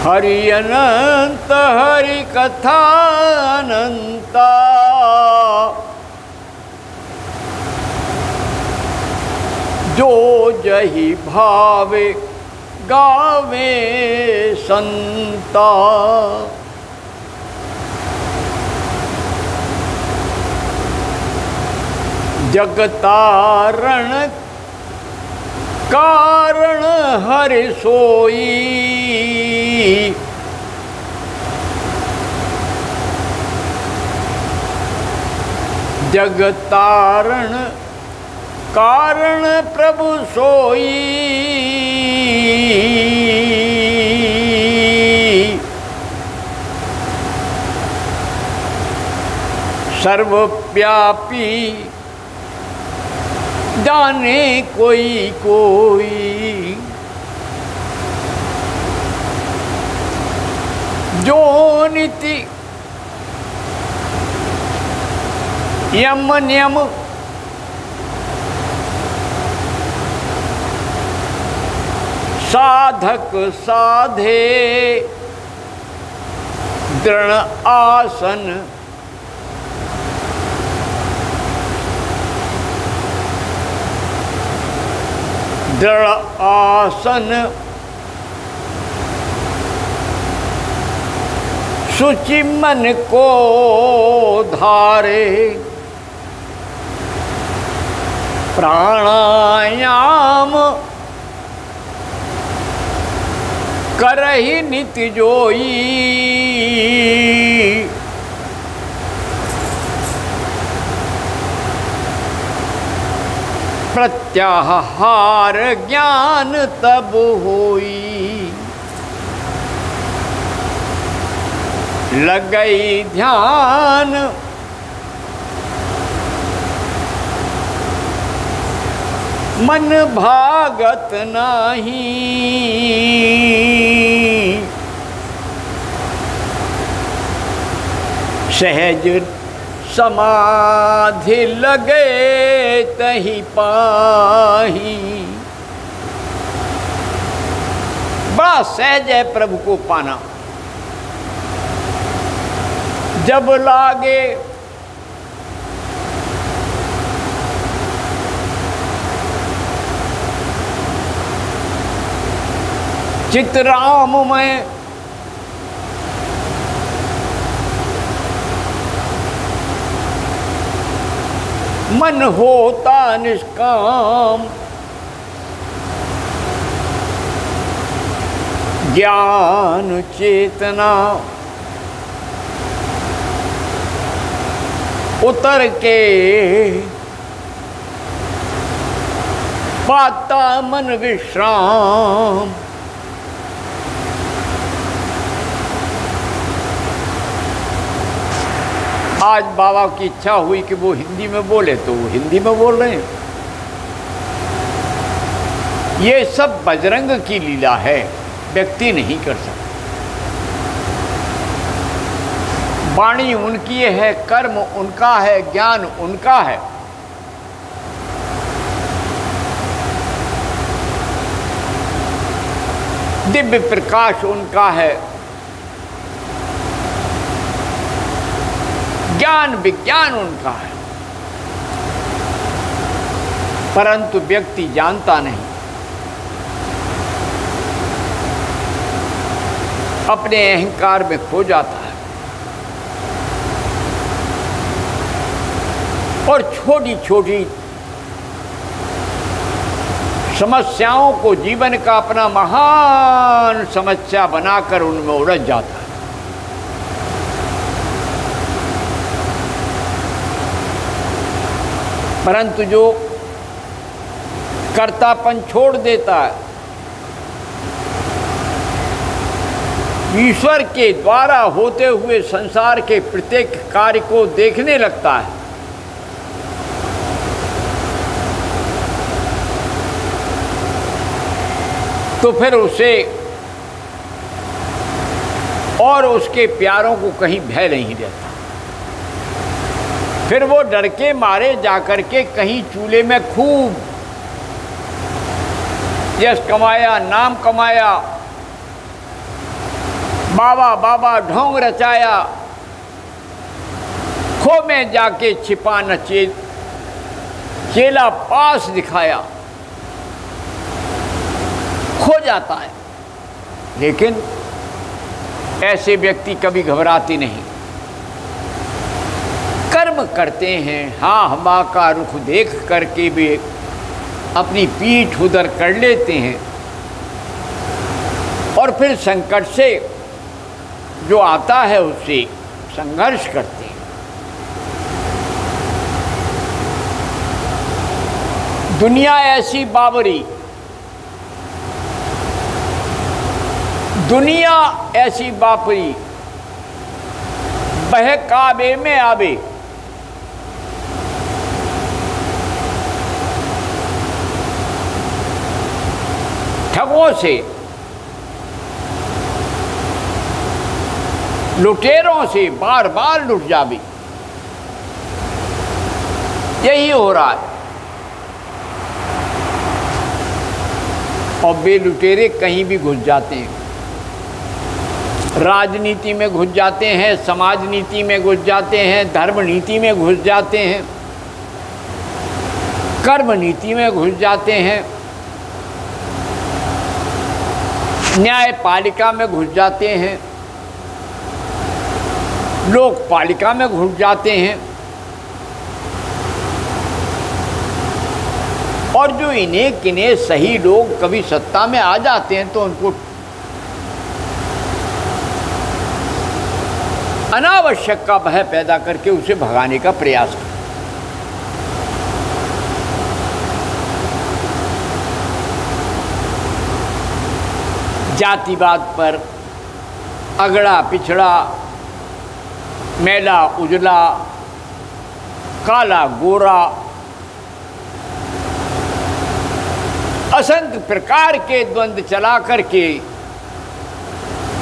हरि अनंत हरि कथा अनंता, जो जही भावे गावे संता। जगतारण कारण हरि सोई, जगतारण कारण प्रभु सोई। सर्वव्यापी जाने कोई कोई, जो नीति यम नियम साधक साधे, दृढ़ आसन दृढ़ आसन, शुचि मन को धारे। प्राणायाम करहि नित्य जोई, प्रत्याहार ज्ञान तब होई। लगई ध्यान मन भागत नाही, सहज समाधि लगे तही पाही। बड़ा सहज है प्रभु को पाना। जब लागे चितराम में मन होता निष्काम, ज्ञान चेतना उतर के पाता मन विश्राम। आज बाबा की इच्छा हुई कि वो हिंदी में बोले तो वो हिंदी में बोल रहे हैं। ये सब बजरंग की लीला है, व्यक्ति नहीं कर सकता। वाणी उनकी है, कर्म उनका है, ज्ञान उनका है। दिव्य प्रकाश उनका है, ज्ञान विज्ञान उनका है, परंतु व्यक्ति जानता नहीं। अपने अहंकार में खो जाता है और छोटी छोटी समस्याओं को जीवन का अपना महान समस्या बनाकर उनमें उलझ जाता है। परंतु जो कर्तापन छोड़ देता है, ईश्वर के द्वारा होते हुए संसार के प्रत्येक कार्य को देखने लगता है, तो फिर उसे और उसके प्यारों को कहीं भय नहीं रहता। फिर वो डर के मारे जाकर के कहीं चूल्हे में खूब यश कमाया, नाम कमाया, बाबा बाबा ढोंग रचाया, खो में जाके छिपा न चेला पास दिखाया, खो जाता है। लेकिन ऐसे व्यक्ति कभी घबराते नहीं, कर्म करते हैं। हाँ, माँ का रुख देख करके भी अपनी पीठ उधर कर लेते हैं और फिर संकट से जो आता है उससे संघर्ष करते हैं। दुनिया ऐसी बाबरी, दुनिया ऐसी बापरी, बह काबे में आवे, ठगों से, लुटेरों से बार बार लुट जावी। यही हो रहा है। और वे लुटेरे कहीं भी घुस जाते हैं, राजनीति में घुस जाते हैं, समाज नीति में घुस जाते हैं, धर्म नीति में घुस जाते हैं, कर्म नीति में घुस जाते हैं, न्यायपालिका में घुस जाते हैं, लोकपालिका में घुस जाते हैं। और जो इन्हें किन्हें सही लोग कभी सत्ता में आ जाते हैं तो उनको अनावश्यक का भय पैदा करके उसे भगाने का प्रयास करते। जातिवाद पर अगड़ा पिछड़ा, मैला उजला, काला गोरा, असंख्य प्रकार के द्वंद्व चला करके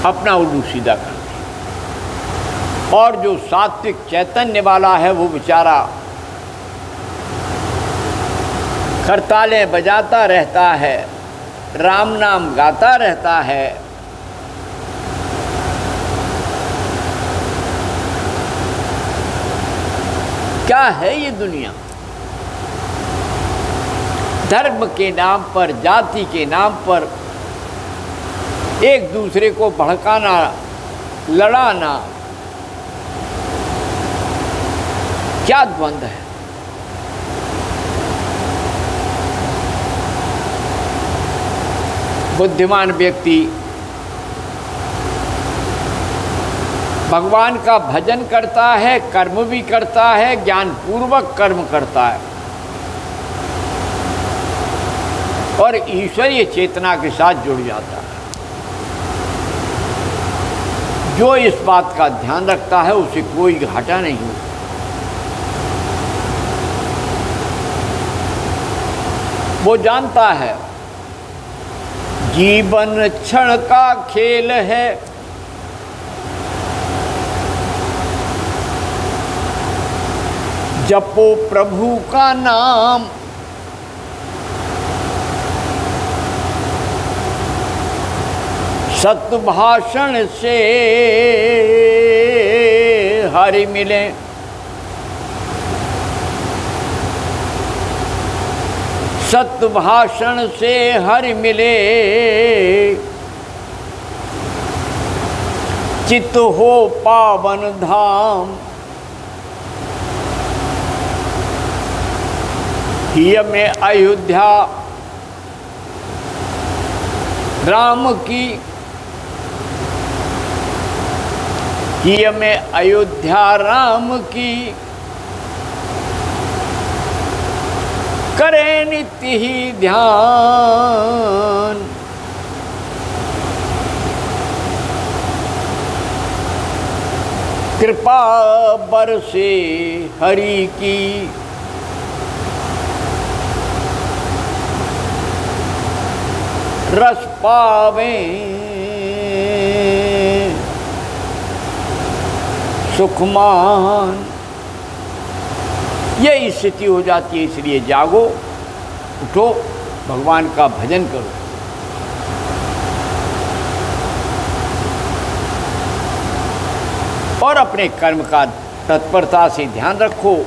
अपना उल्लू सीधा करते। और जो सात्विक चैतन्य वाला है वो बेचारा करतालें बजाता रहता है, राम नाम गाता रहता है। क्या है ये दुनिया? धर्म के नाम पर, जाति के नाम पर एक दूसरे को भड़काना, लड़ाना, क्या द्वंद्व है। बुद्धिमान व्यक्ति भगवान का भजन करता है, कर्म भी करता है, ज्ञानपूर्वक कर्म करता है और ईश्वरीय चेतना के साथ जुड़ जाता है। जो इस बात का ध्यान रखता है उसे कोई घाटा नहीं होता। वो जानता है जीवन क्षण का खेल है, जपो प्रभु का नाम, सत्य भाषण से हरि मिले, सत्य भाषण से हरि मिले, चित्त हो पावन धाम, हिय में अयोध्या राम की में अयोध्या राम की, करे नित्य ही ध्यान। कृपा बरसे हरि की, रस पावे सुखमान। यही स्थिति हो जाती है। इसलिए जागो, उठो, भगवान का भजन करो। और अपने कर्म का तत्परता से ध्यान रखो।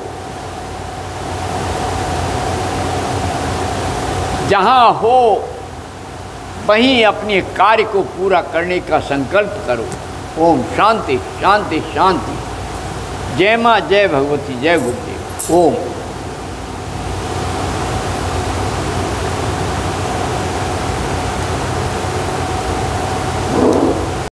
जहाँ हो वहीं अपने कार्य को पूरा करने का संकल्प करो। ओम शांति शांति शांति। जय माँ, जय भगवती, जय गुरुदेव। ओम।